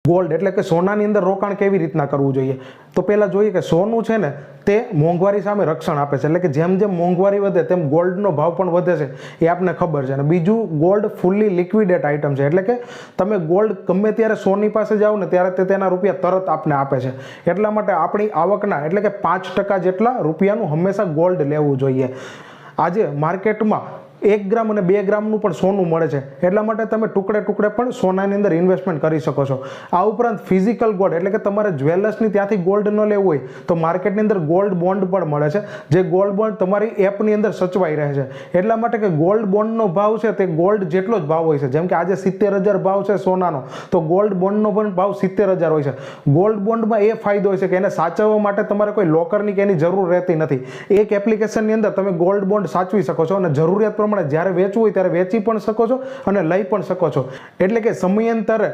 Gold એટલે કે સોનાની અંદર રોકાણ કેવી રીતના કરવું જોઈએ, તો પહેલાં જોઈએ કે સોનું છે ને તે મોંઘવારી સામે રક્ષણ આપે છે, એટલે કે જેમ જેમ મોંઘવારી વધે તેમ ગોલ્ડનો ભાવ પણ વધે છે, એ આપણને ખબર છે. અને બીજું, ગોલ્ડ ફૂલ્લી લિક્વિડેટ આઇટમ છે, એટલે કે તમે ગોલ્ડ ગમે ત્યારે સોની પાસે જાઓ ને ત્યારે તે તેના રૂપિયા તરત આપને આપે છે. એટલા માટે આપણી આવકના એટલે કે 5% જેટલા રૂપિયાનું હંમેશા ગોલ્ડ લેવું જોઈએ. આજે માર્કેટમાં 1 ગ્રામ અને 2 ગ્રામનું પણ સોનું મળે છે, એટલા માટે તમે ટુકડે ટુકડે પણ સોનાની અંદર ઇન્વેસ્ટમેન્ટ કરી શકો છો. આ ઉપરાંત ફિઝિકલ ગોલ્ડ એટલે કે તમારે જ્વેલર્સની ત્યાંથી ગોલ્ડ ન લેવું હોય તો માર્કેટની અંદર ગોલ્ડ બોન્ડ પણ મળે છે, જે ગોલ્ડ બોન્ડ તમારી એપની અંદર સચવાઈ રહે છે. એટલા માટે કે ગોલ્ડ બોન્ડનો ભાવ છે તે ગોલ્ડ જેટલો જ ભાવ હોય છે. જેમ કે આજે 70,000 ભાવ છે સોનાનો, તો ગોલ્ડ બોન્ડનો પણ ભાવ 70,000 હોય છે. ગોલ્ડ બોન્ડમાં એ ફાયદો હોય છે કે એને સાચવવા માટે તમારે કોઈ લોકરની કે એની જરૂર રહેતી નથી. એક એપ્લિકેશનની અંદર તમે ગોલ્ડ બોન્ડ સાચવી શકો છો અને જરૂરિયાત પ્રમાણે જ્યારે વેચવું હોય ત્યારે વેચી પણ શકો છો અને લઈ પણ શકો છો. એટલે કે સમયાંતરે